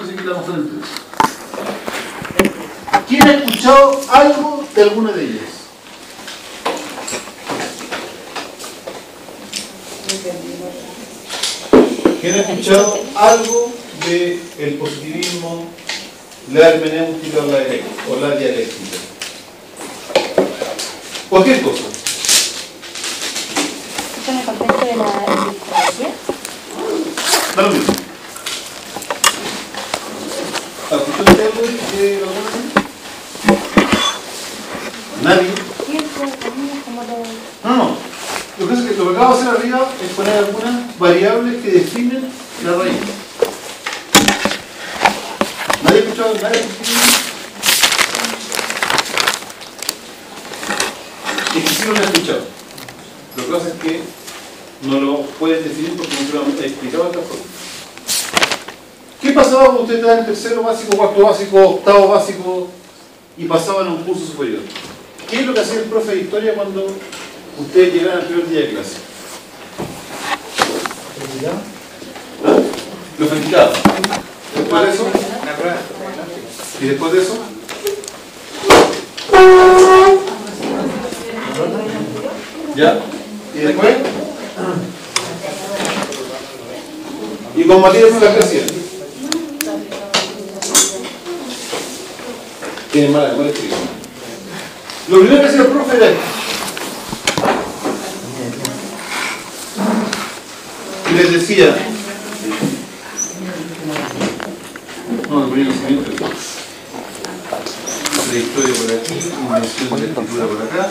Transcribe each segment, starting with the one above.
Así que estamos con el texto. ¿Quién ha escuchado algo de alguna de ellas? ¿Quién ha escuchado algo del positivismo, la hermenéutica o la dialéctica? Cualquier cosa. ¿Esto en el contexto de la epistemología? Da lo mismo. ¿Escuchó usted algo de alguna de ellas? ¿Nadie? No. Lo que acabo de hacer arriba es poner algunas variables que definen la raíz. ¿Nadie ha escuchado? ¿Nadie ha escuchado? Es que sí lo han escuchado. Lo que pasa es que no lo pueden definir porque no se lo han explicado de otra forma. ¿Qué pasaba cuando usted estaba en tercero básico, cuarto básico, octavo básico y pasaban a un curso superior? ¿Qué es lo que hacía el profe de historia cuando ustedes llegaban al primer día de clase? ¿Ah? Lo felicitaba. Después de eso, y después de eso, ¿ya? Y después, y con Matías no la hacían. Tienen mala escritura. Lo primero que hacía el profe era esto. Y les decía, no, el primer conocimiento de historia por aquí, invención de la escritura por acá,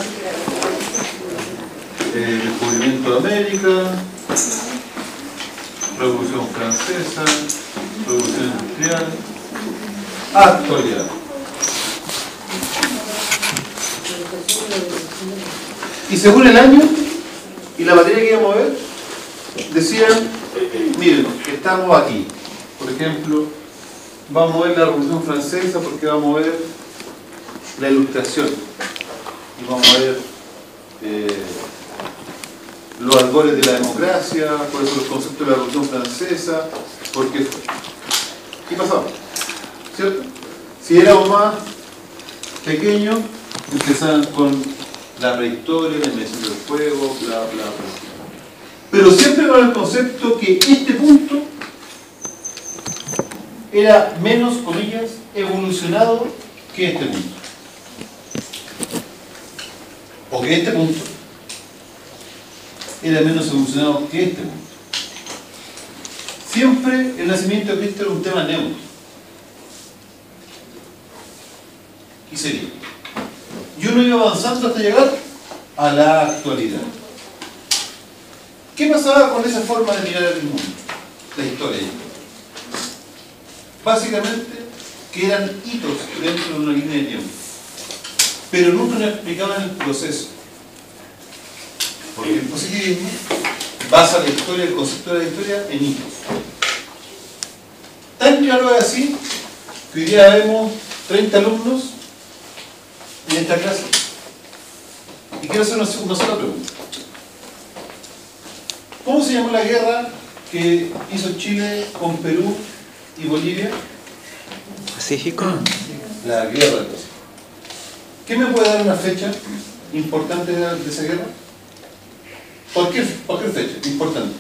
descubrimiento de América, Revolución Francesa, Revolución Industrial, actualidad. Y según el año y la materia que íbamos a ver, decían, miren, estamos aquí. Por ejemplo, vamos a ver la Revolución Francesa porque vamos a ver la Ilustración. Y vamos a ver los albores de la democracia, por eso los conceptos de la Revolución Francesa, porque fue. ¿Qué pasaba? ¿Cierto? Si éramos más pequeños, empezaban con la prehistoria, la invención del fuego, bla, bla, bla. Pero siempre con el concepto que este punto era menos, comillas, evolucionado que este punto. O que este punto era menos evolucionado que este punto. Siempre el nacimiento de Cristo era un tema neutro. Y sería. Y uno iba avanzando hasta llegar a la actualidad. ¿Qué pasaba con esa forma de mirar el mundo? La historia. Básicamente, que eran hitos dentro de una línea de tiempo. Pero nunca nos explicaban el proceso. Porque el positivismo basa la historia, el concepto de la historia en hitos. Tan claro es así que hoy día vemos 30 alumnos en esta clase. Y quiero hacer una sola pregunta. ¿Cómo se llamó la guerra que hizo Chile con Perú y Bolivia? Pacífico. La guerra del Pacífico. ¿Qué me puede dar una fecha importante de esa guerra? Cualquier fecha importante.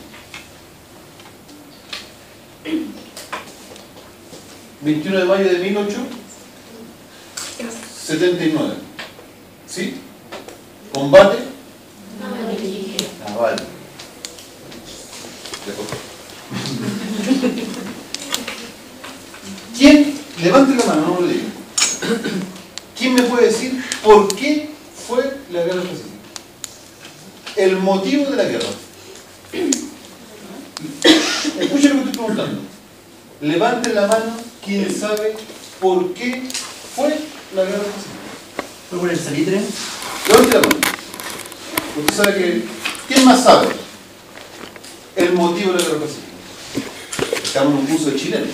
21 de mayo de 1879. ¿Sí? Combate naval. ¿Quién? Levante la mano, no lo diga. ¿Quién me puede decir por qué fue la guerra del Pacífico? El motivo de la guerra. Escuchen lo que estoy preguntando. Levanten la mano quien sabe por qué fue la guerra del Pacífico. ¿Fue por el salitre? Levante la mano. Usted sabe que... ¿Quién más sabe el motivo de la guerra del Pacífico? Estamos en un curso de chilenos.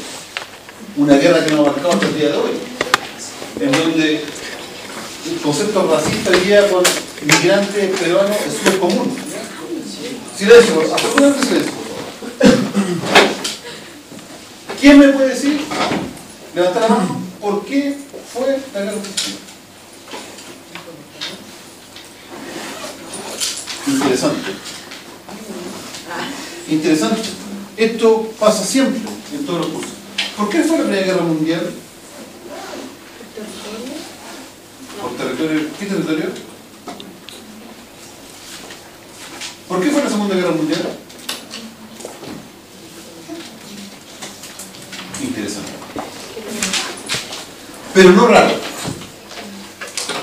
Una guerra que nos ha marcado hasta el día de hoy. En donde el concepto racista hoy día con inmigrantes peruanos es súper común. Silencio, absolutamente silencio, por favor. ¿Quién me puede decir? Levantar la mano. ¿Por qué fue la guerra mundial? Interesante. Interesante. Esto pasa siempre en todos los cursos. ¿Por qué fue la Primera Guerra Mundial? ¿Por territorio? ¿Qué territorio? ¿Por qué fue la Segunda Guerra Mundial? Interesante. Pero no raro.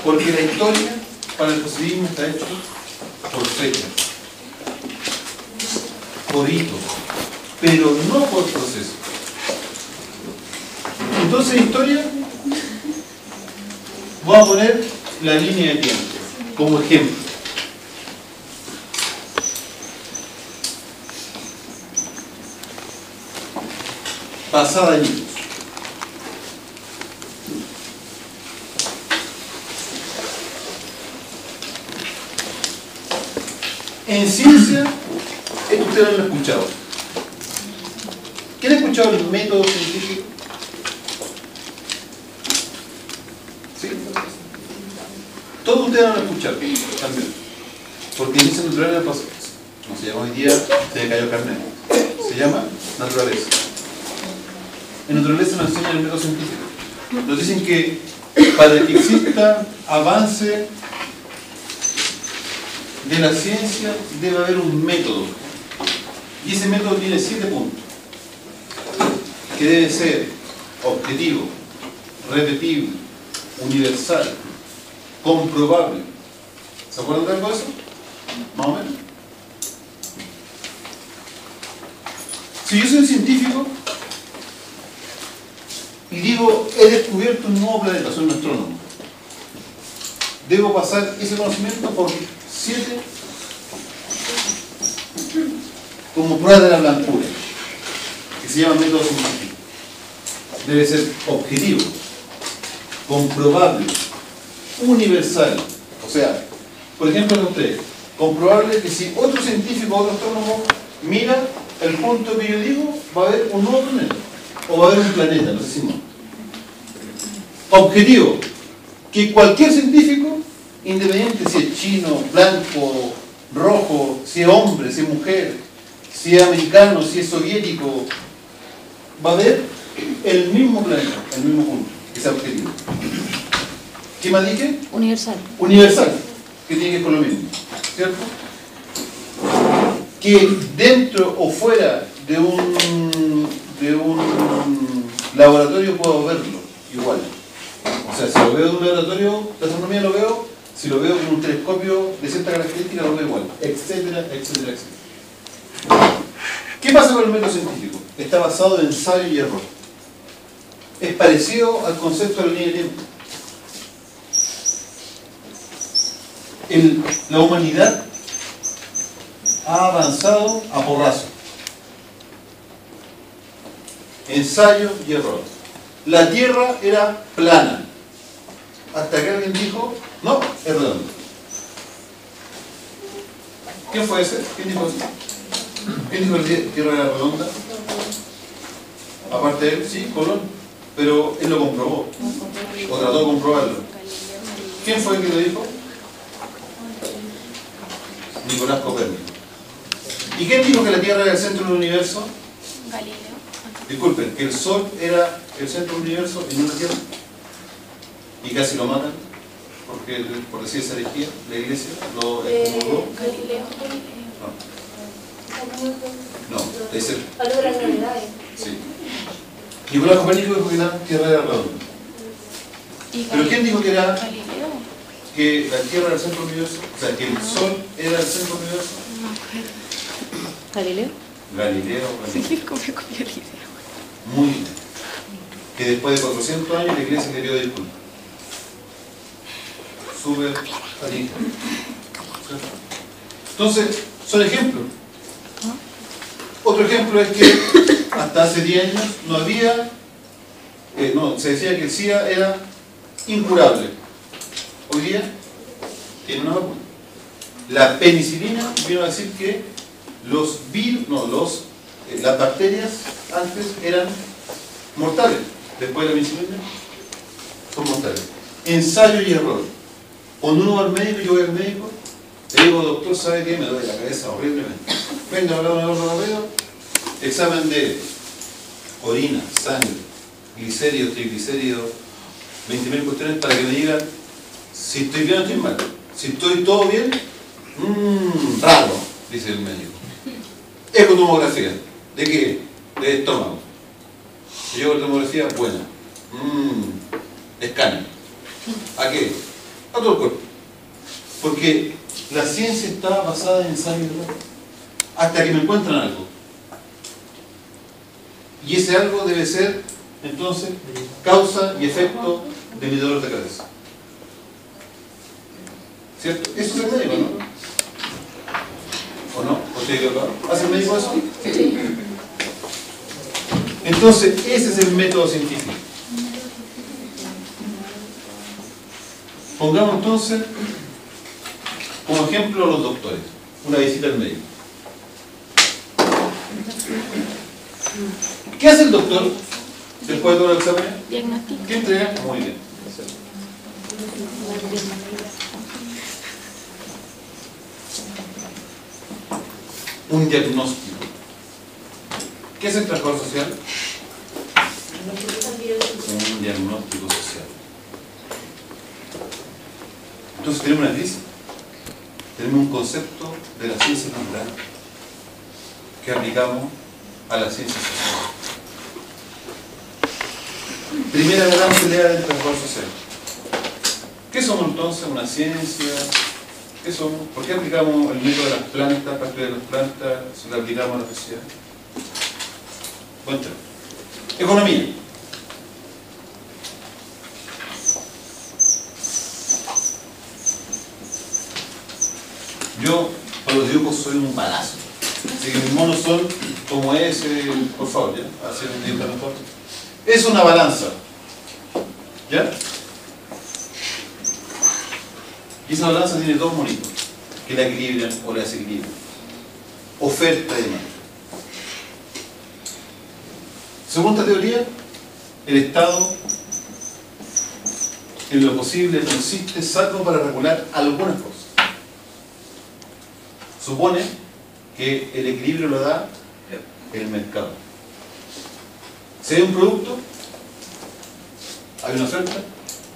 Porque la historia para el positivismo está hecho por fechas, por hitos, pero no por procesos. Entonces, en historia, voy a poner la línea de tiempo como ejemplo. Pasada años. En ciencia, esto ustedes lo han escuchado. ¿Quién ha escuchado el método científico? ¿Sí? Todos ustedes lo han escuchado también. Porque en ese natural no se llama hoy día, se cayó carnet. Se llama naturaleza. En naturaleza nos enseñan el método científico. Nos dicen que para que exista avance de la ciencia debe haber un método. Y ese método tiene 7 puntos. Que debe ser objetivo, repetible, universal, comprobable. ¿Se acuerdan de algo de eso? Más o menos. Si yo soy científico y digo, he descubierto un nuevo planeta, soy un astrónomo, debo pasar ese conocimiento por 7 como prueba de la blancura, que se llama método científico. Debe ser objetivo, comprobable, universal. O sea, por ejemplo, ustedes, comprobable que si otro científico o otro astrónomo mira el punto que yo digo, va a haber un nuevo planeta, o va a haber un planeta, no sé si no. Objetivo, que cualquier científico, independiente si es chino, blanco, rojo, si es hombre, si es mujer, si es americano, si es soviético, va a haber el mismo planeta, el mismo punto, que sea objetivo. ¿Qué más dije? Universal. Universal, que tiene que ver con lo mismo, ¿cierto? Que dentro o fuera de un laboratorio puedo verlo igual. O sea, si lo veo de un laboratorio de astronomía lo veo, si lo veo con un telescopio de cierta característica lo veo igual, etcétera, etcétera, etcétera. ¿Qué pasa con el método científico? Está basado en ensayo y error. Es parecido al concepto de la línea de tiempo. La humanidad ha avanzado a porrazo. Ensayo y error. La Tierra era plana. Hasta que alguien dijo, no, es redonda. ¿Quién fue ese? ¿Quién dijo eso? ¿Quién dijo que la Tierra era redonda? Aparte de él, sí, Colón. Pero él lo comprobó. O trató de comprobarlo. ¿Quién fue el que lo dijo? Nicolás Copérnico. ¿Y quién dijo que la Tierra era el centro del universo? Galileo. Disculpen, que el Sol era el centro del universo y no la Tierra. Y casi lo matan, porque por decir esa herejía, la Iglesia lo excomulgó. Galileo. No, es el. Sí. Nicolás Copérnico dijo que la Tierra era redonda. ¿Pero quién dijo que era? Galileo. Que la Tierra era el centro del universo, o sea, que el Sol era el centro del universo. Galileo. Galileo. Sí, copió Galileo. Muy bien. Que después de 400 años la Iglesia le dio disculpas. Súper fatigado. Entonces, son ejemplos. Otro ejemplo es que hasta hace 10 años no había, se decía que el SIDA era incurable. Hoy día tiene una vacuna. La penicilina vino a decir que los virus, las bacterias antes eran mortales. Después de la penicilina, son mortales. Ensayo y error. Cuando uno va al médico, yo voy al médico, le digo, doctor, ¿sabe qué? Me duele la cabeza horriblemente. Venga, hablamos rápido. Examen de orina, sangre, glicéridos, triglicéridos, 20.000 cuestiones para que me digan si estoy bien o estoy mal. Si estoy todo bien, raro, dice el médico. Ecotomografía. ¿De qué? De estómago. Si yo hago tomografía, buena. Escáner. ¿A qué? A todo el cuerpo. Porque la ciencia está basada en ensayo y error. Hasta que me encuentran algo. Y ese algo debe ser, entonces, causa y efecto de mi dolor de cabeza. ¿Cierto? Eso es el médico, ¿no? ¿O no? ¿O estoy equivocado? ¿Hace el médico eso? Sí. Entonces, ese es el método científico. Pongamos entonces, como ejemplo, los doctores. Una visita al médico. ¿Qué hace el doctor después de todo el examen? Diagnóstico. ¿Qué entrega? Muy bien. Un diagnóstico. ¿Qué es el trabajador social? Un diagnóstico social. Entonces tenemos una crisis. Tenemos un concepto de la ciencia natural que aplicamos a la ciencia social. Primera gran pelea del trabajador social. ¿Qué somos entonces? ¿Una ciencia? ¿Qué somos? ¿Por qué aplicamos el método de las plantas, parte de las plantas, si lo aplicamos a la sociedad? Buen tema. Economía. Yo, para los dibujos, soy un balazo. Así que mis monos son como ese, por favor, ¿ya? Así es un dibujo mejor. Es una balanza. ¿Ya? Y esa balanza tiene dos monitos que la equilibran o la desequilibran. Oferta y demanda. Según esta teoría, el Estado, en lo posible, no existe salvo para regular algunas cosas. Supone que el equilibrio lo da el mercado. Si hay un producto, hay una oferta,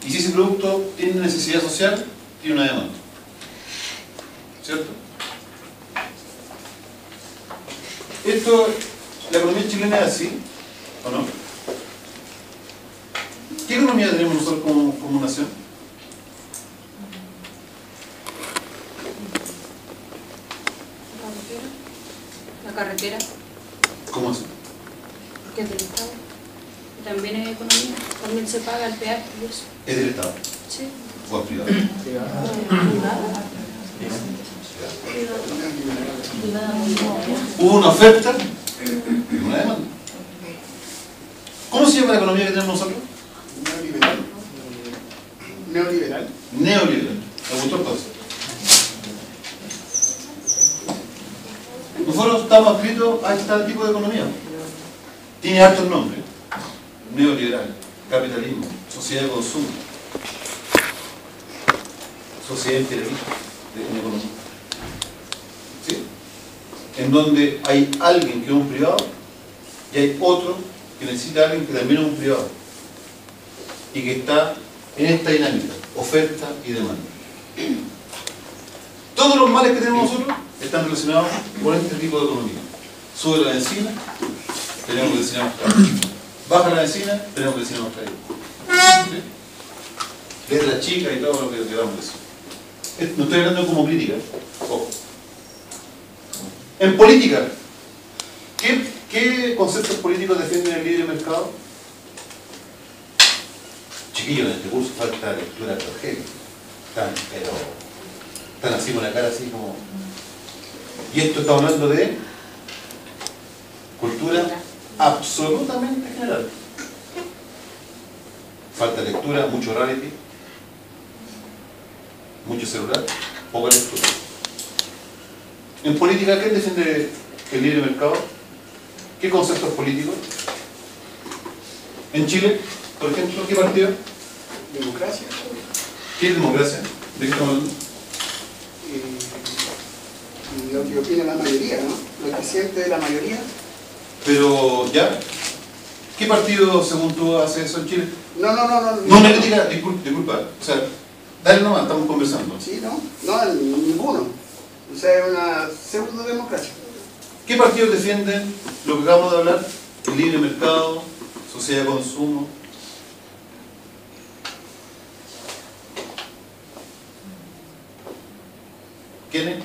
y si ese producto tiene una necesidad social, tiene una demanda. ¿Cierto? Esto, la economía chilena es así, ¿o no? ¿Qué economía tenemos nosotros como nación? La carretera. ¿Cómo es? Porque es del Estado. También es economía. También se paga el peaje y eso. Es del Estado. Sí. ¿O es privado? Hubo una oferta y una demanda. ¿Cómo se llama la economía que tenemos nosotros? Neoliberal. Neoliberal. Neoliberal. ¿Me gustó entonces? Nosotros estamos adscritos a este tipo de economía. Tiene hartos nombres. Neoliberal, capitalismo, sociedad de consumo, sociedad imperialista en economía. ¿Sí? En donde hay alguien que es un privado y hay otro que necesita a alguien que también es un privado y que está en esta dinámica, oferta y demanda. Todos los males que tenemos nosotros están relacionados con este tipo de economía. Sube la bencina, tenemos que destinar más caro. Baja la bencina, tenemos que destinar más caro. ¿Sí? Letra chica y todo lo que queramos decir. No estoy hablando como crítica. Ojo. En política, ¿qué conceptos políticos defienden el libre mercado? Chiquillos, en este curso falta lectura de Argel. Están así con la cara así como... Y esto está hablando de cultura absolutamente general. Falta lectura, mucho reality, mucho celular, poca lectura. En política, ¿qué defiende el libre mercado? ¿Qué conceptos políticos? En Chile, por ejemplo, ¿qué partido? Democracia. ¿Qué es democracia? ¿De qué estamos hablando? Lo que opina la mayoría, ¿no? Lo que siente la mayoría. Pero, ¿ya? ¿Qué partido, según tú, hace eso en Chile? No. No, una crítica, disculpa. O sea, dale nomás, estamos conversando. Sí, ¿no? No, ninguno. O sea, es una pseudo-democracia. ¿Qué partidos defienden lo que acabamos de hablar? El libre mercado, sociedad de consumo. ¿Quiénes?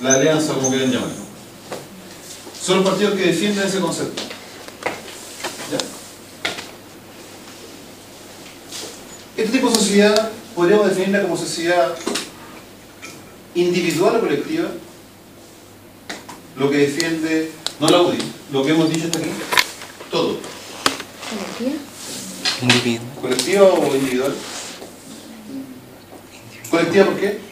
La alianza, como quieran llamarlo. Son los partidos que defienden ese concepto. ¿Ya? Este tipo de sociedad podríamos definirla como sociedad individual o colectiva. Lo que defiende, no la UDI, lo que hemos dicho hasta aquí, todo. ¿Colectiva? Individuo. ¿Colectiva o individual? ¿Colectiva por qué?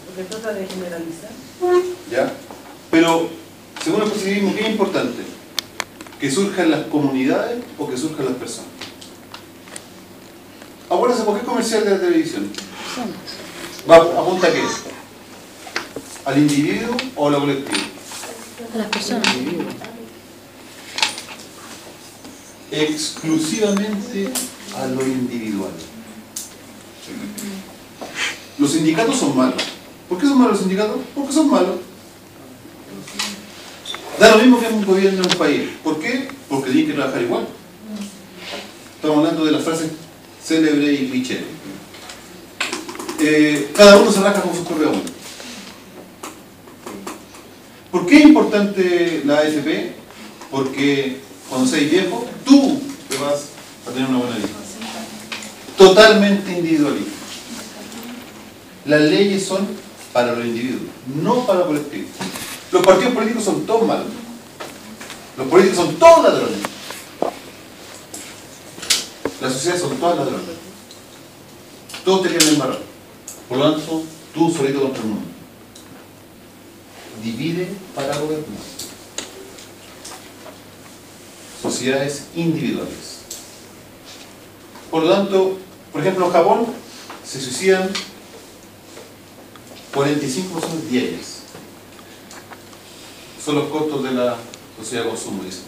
Porque trata de generalizar. ¿Ya? Pero, según el positivismo, ¿qué es importante? ¿Que surjan las comunidades o que surjan las personas? Acuérdense, ¿por qué es comercial de la televisión? ¿Apunta a qué? ¿Al individuo o a lo colectivo? A las personas. Exclusivamente a lo individual. Los sindicatos son malos. ¿Por qué son malos los sindicatos? Porque son malos. Da lo mismo que un gobierno en un país. ¿Por qué? Porque tienen que trabajar igual. Estamos hablando de la frase célebre y cliché. Cada uno se rasca con sus propios uñas. ¿Por qué es importante la AFP? Porque cuando seas viejo, tú te vas a tener una buena vida. Totalmente individualista. Las leyes son para los individuos, no para los colectivos. Los partidos políticos son todos malos. Los políticos son todos ladrones. Las sociedades son todas ladrones. Todos te quieren embarrar. Por lo tanto, tú solito contra el mundo. Divide para gobernar. Sociedades individuales. Por lo tanto, por ejemplo, en Japón se suicidan 45 personas diarias. Son los costos de la sociedad de consumo, dicen.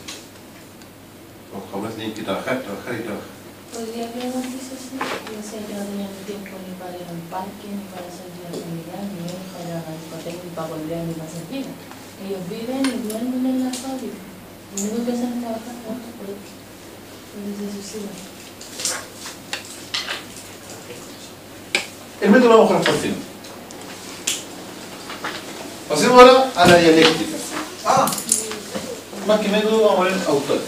Los japoneses tienen que trabajar. Podría haber noticias así, yo sé que no tenían tiempo ni para ir al parque, ni para salir a familiar, ni para la discoteca, ni para volver, ni para hacer vida. Ellos viven y duermen en la fábrica. Lo único que hacen es trabajar, ¿no? Por eso se suicidan. El método lo vamos a compartir. Pasemos ahora a la dialéctica. Más que método, vamos a ver autor.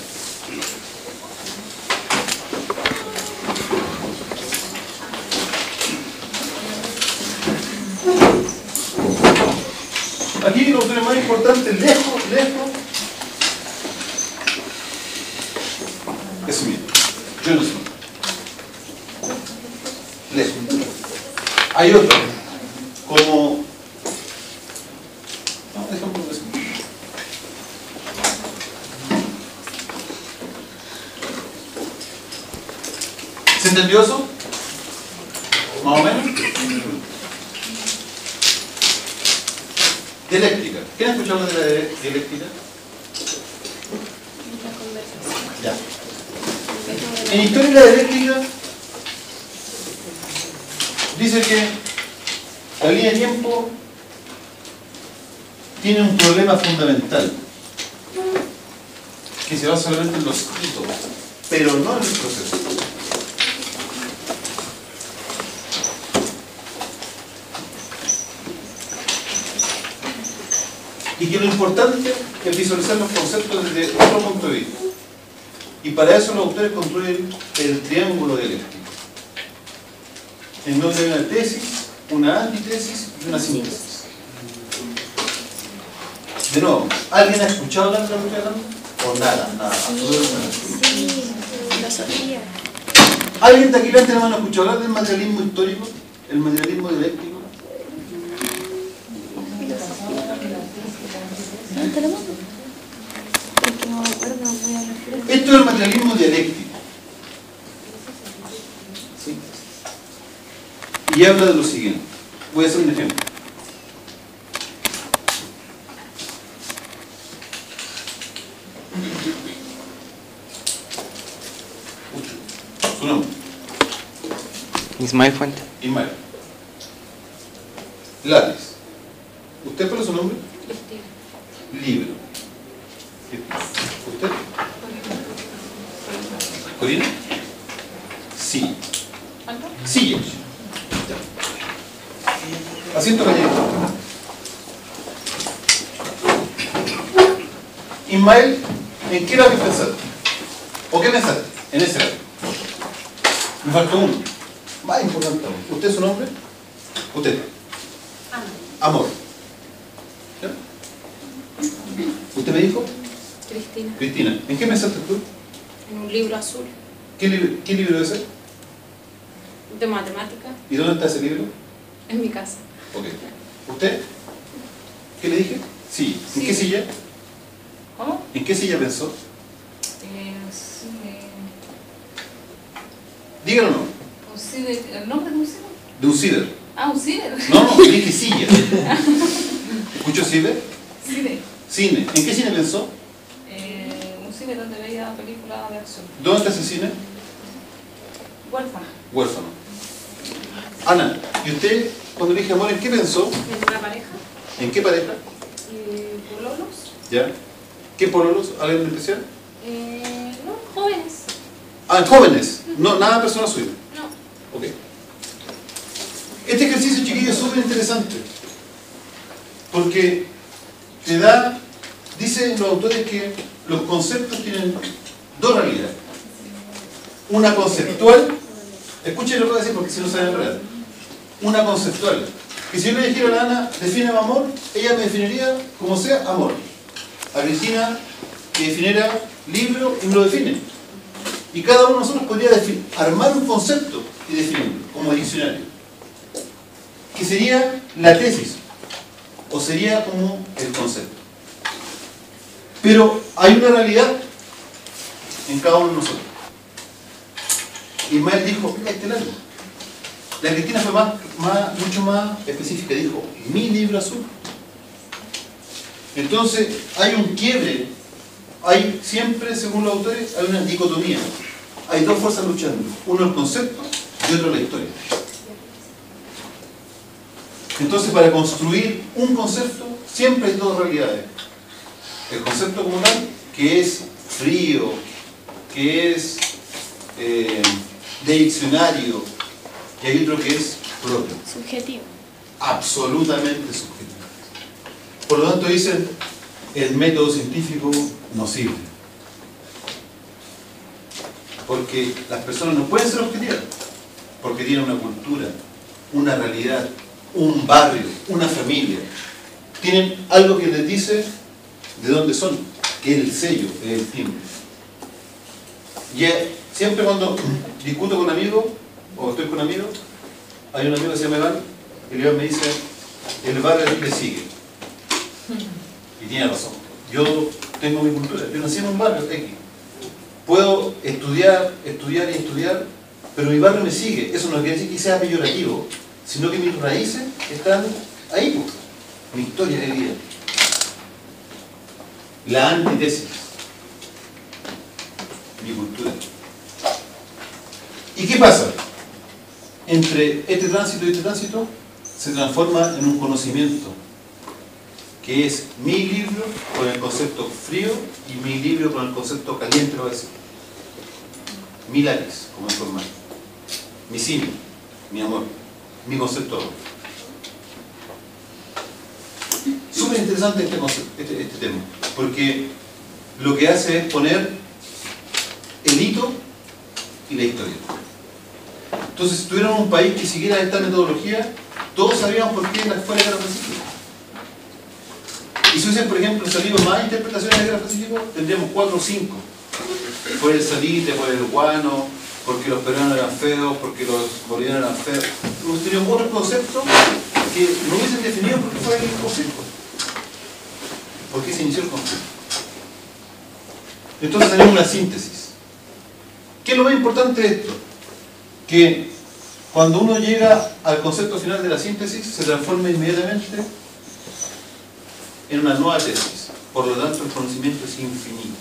Aquí los autores más importantes, lejos, es mío, John Smith. Lejos. Hay otro, como... No, déjame por eso. ¿Se entendió eso? ¿Más o menos? Dialéctica. ¿Quién ha escuchado de la dialéctica? Ya. En historia de la dialéctica dice que la línea de tiempo tiene un problema fundamental que se basa solamente en los hitos, pero no en el proceso. Y que lo importante es visualizar los conceptos desde otro punto de vista. Y para eso los autores construyen el triángulo dialéctico, en donde hay una tesis, una antítesis y una síntesis. De nuevo, ¿alguien ha escuchado hablar de lo que estoy hablando? O nada, absolutamente nada. filosofía. ¿Alguien de aquí antes no ha escuchado hablar del materialismo histórico? ¿El materialismo dialéctico? ¿Dónde lo mando? Porque no me acuerdo, no voy a refrescar. Esto es el materialismo dialéctico. ¿Sí? Y habla de lo siguiente. Voy a hacer un ejemplo. Su nombre. Ismael Fuente. Ismael. Lápiz. ¿Usted cuál es su nombre? Cristina. Libro. ¿Usted? ¿Corina? Sí. Silla. Asiento cañero. Ismael, ¿en qué lápiz pensaste? ¿O qué pensaste en ese lápiz? Me faltó uno. Más importante aún. ¿Usted es su nombre? ¿Usted? Amor. ¿Ya? ¿Usted me dijo? Cristina. Cristina. ¿En qué pensaste tú? En un libro azul ¿Qué libro es ese? de matemática ¿Y dónde está ese libro? en mi casa. Ok. ¿Usted? ¿Qué le dije? Sí. ¿En qué silla? ¿Cómo? ¿En qué silla pensó? Sí, Dígalo o no. ¿el nombre de un ciber? De un ciber. Ah, un ciber. No, dije silla. ¿Escuchó ciber? Cine. Cine. ¿En qué cine pensó? Un cine donde veía películas de acción. ¿Dónde está ese cine? Huérfana. Huérfano. Ana, ¿y usted cuando le dije amor, en qué pensó? En una pareja. ¿En qué pareja? Pololos. ¿Ya? ¿Qué pololos? ¿Alguien en especial? No, jóvenes. Ah, jóvenes. No, nada personal suyo. No. Ok. Este ejercicio, chiquillo, es súper interesante. Porque te da, dicen los autores que los conceptos tienen dos realidades. Una conceptual, escuchen lo que voy a decir porque si no se va a enredar. Una conceptual. Que si yo le dijera a la Ana, define amor, ella me definiría como sea amor. A Cristina, que definiera libro y me lo define. Y cada uno de nosotros podría armar un concepto y definirlo como diccionario. Que sería la tesis, o sería como el concepto. Pero hay una realidad en cada uno de nosotros. Ismael dijo, mira este largo. La Cristina fue mucho más específica, dijo, mi libro azul. Entonces hay un quiebre, hay siempre, según los autores, hay una dicotomía. Hay dos fuerzas luchando, uno el concepto y otro la historia. Entonces, para construir un concepto, siempre hay dos realidades. El concepto como tal, que es frío, que es de diccionario, y hay otro que es propio. Subjetivo. Absolutamente subjetivo. Por lo tanto, dicen, el método científico no sirve. Porque las personas no pueden ser objetivas, porque tienen una cultura, una realidad, un barrio, una familia. Tienen algo que les dice de dónde son, que es el sello, que es el timbre. Y siempre cuando discuto con amigos, o estoy con amigos, hay un amigo que se llama Iván, y Iván me dice, el barrio le sigue. Y tiene razón. Yo tengo mi cultura, yo nací en un barrio X. Puedo estudiar, pero mi barrio me sigue. Eso no quiere decir que sea peyorativo, sino que mis raíces están ahí, pues. Mi historia de vida. La antítesis. Mi cultura. ¿Y qué pasa? Entre este tránsito y este tránsito se transforma en un conocimiento, que es mi libro con el concepto frío y mi libro con el concepto caliente, lo voy a decir. Mi lápiz como informático, mi cine, mi amor, mi concepto de amor. Súper interesante este concepto, este tema, porque lo que hace es poner el hito y la historia. Entonces, si tuviéramos un país que siguiera esta metodología, todos sabríamos por qué la Guerra del Pacífico. Y si hubiesen, por ejemplo, salido más interpretaciones de Guerra del Pacífico, tendríamos 4 o 5. por el salite, por el guano, porque los peruanos eran feos, porque los bolivianos eran feos. Hemos tenido otros conceptos que no hubiesen definido por qué fue el conflicto. ¿Por qué se inició el conflicto? Entonces tenemos una síntesis. ¿Qué es lo más importante de esto? Que cuando uno llega al concepto final de la síntesis, se transforma inmediatamente en una nueva tesis. Por lo tanto, el conocimiento es infinito.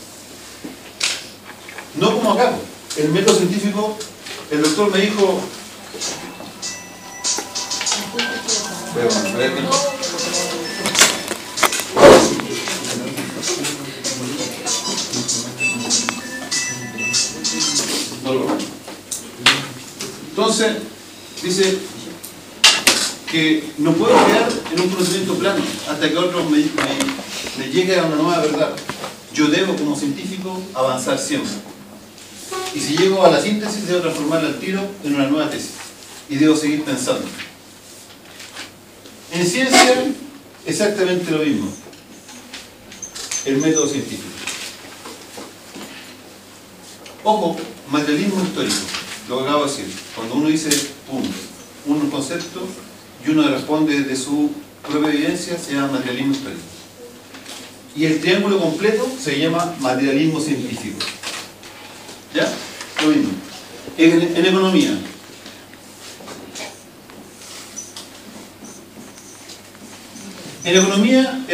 No como acá. El método científico, el doctor me dijo... Entonces, dice que no puedo quedar en un conocimiento plano hasta que otro me llegue a una nueva verdad. Yo debo, como científico, avanzar siempre. Y si llego a la síntesis, debo transformarla al tiro en una nueva tesis. Y debo seguir pensando. En ciencia, exactamente lo mismo. El método científico. Ojo, materialismo histórico. Lo que acabo de decir. Cuando uno dice un concepto y uno responde desde su propia evidencia, se llama materialismo histórico. Y el triángulo completo se llama materialismo científico. ¿Ya? Lo mismo. En economía. En economía es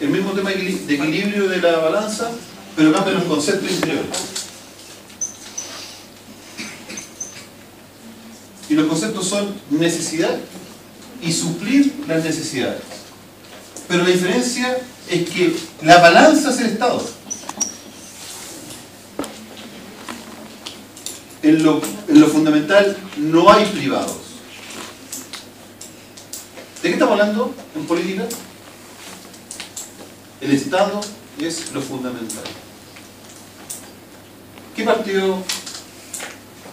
el mismo tema de equilibrio de la balanza, pero cambian los conceptos interiores. Y los conceptos son necesidad y suplir las necesidades. Pero la diferencia es que la balanza es el Estado. En lo fundamental no hay privados. ¿De qué estamos hablando en política? El Estado es lo fundamental. ¿Qué partido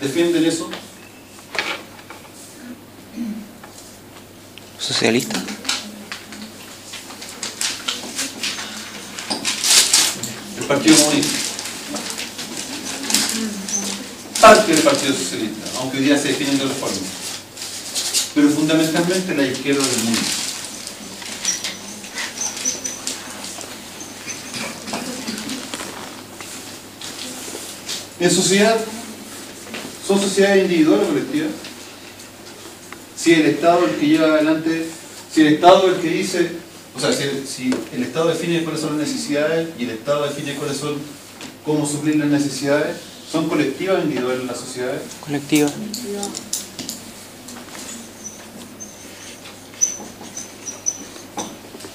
defienden eso? ¿Socialista? El Partido Comunista. Parte del Partido Socialista, aunque hoy día se definen de otra forma. Pero fundamentalmente la izquierda del mundo. En sociedad, ¿son sociedades individuales o colectivas? Si el Estado es el que lleva adelante, si el Estado es el que dice, o sea, si el Estado define cuáles son las necesidades y el Estado define cuáles son, cómo suplir las necesidades, ¿son colectivas o individuales las sociedades? Colectiva.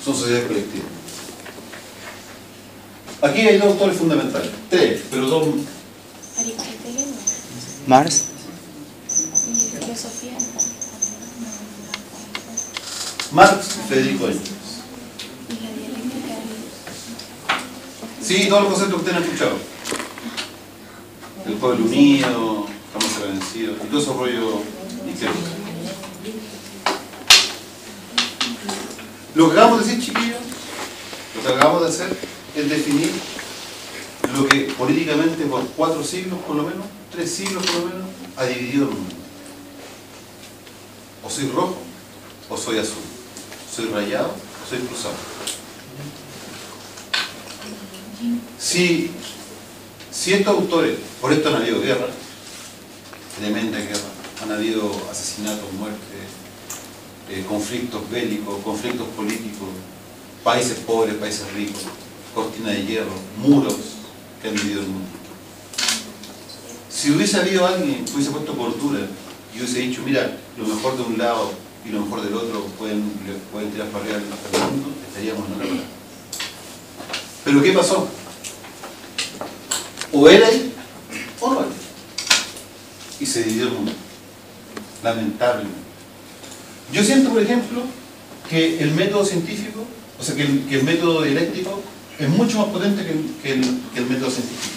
Son sociedades colectivas. Aquí hay dos autores fundamentales, tres, pero dos. Aristóteles, Marx. y filosofía. Marx y Federico Engels. Y la dialéctica. Sí, todos los conceptos que ustedes han escuchado. El pueblo unido, jamás vencido, y todo ese rollo izquierdo. Lo que acabamos de decir, chiquillos, lo que acabamos de hacer es definir lo que políticamente por 4 siglos por lo menos, 3 siglos por lo menos, ha dividido el mundo. O soy rojo, o soy azul. Soy rayado, o soy cruzado. Si estos autores, por esto han habido guerras, tremenda guerra, han habido asesinatos, muertes, conflictos bélicos, conflictos políticos, países pobres, países ricos, cortina de hierro, muros que han dividido el mundo. Si hubiese habido alguien que hubiese puesto cordura y hubiese dicho, mira, lo mejor de un lado y lo mejor del otro pueden tirar para arriba al mundo, estaríamos en la guerra. Pero ¿qué pasó? O era ahí, o no era. Y se dividió el mundo. Lamentablemente. Yo siento, por ejemplo, que el método científico, o sea, que el método dialéctico es mucho más potente que el método científico.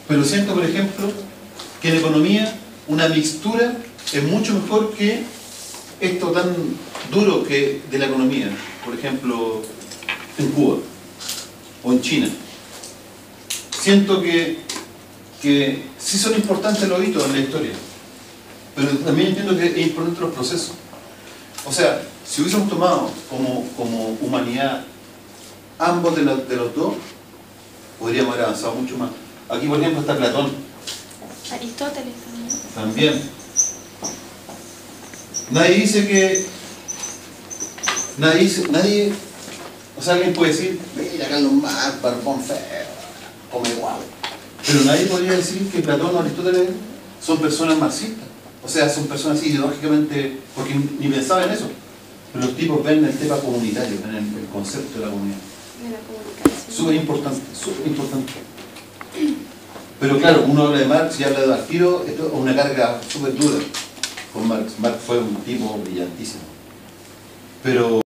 Pero siento, por ejemplo, que en economía una mixtura es mucho mejor que esto tan duro que de la economía. Por ejemplo, en Cuba o en China. siento que sí son importantes los hitos en la historia, pero también entiendo que es importante los procesos. O sea, si hubiésemos tomado como humanidad ambos de los dos, podríamos haber avanzado mucho más. Aquí, por ejemplo, está Platón. Aristóteles también. También. Nadie dice que... Nadie... O sea, alguien puede decir, mira, Carlos Marx, barbón feo, come guau. Pero nadie podría decir que Platón o Aristóteles son personas marxistas. O sea, son personas así ideológicamente... Porque ni pensaban en eso. Pero los tipos ven el tema comunitario, en el concepto de la comunidad. De la comunicación. Súper importante, súper importante. Pero claro, uno habla de Marx y habla de Bartiro, esto es una carga súper dura con Marx. Marx fue un tipo brillantísimo. Pero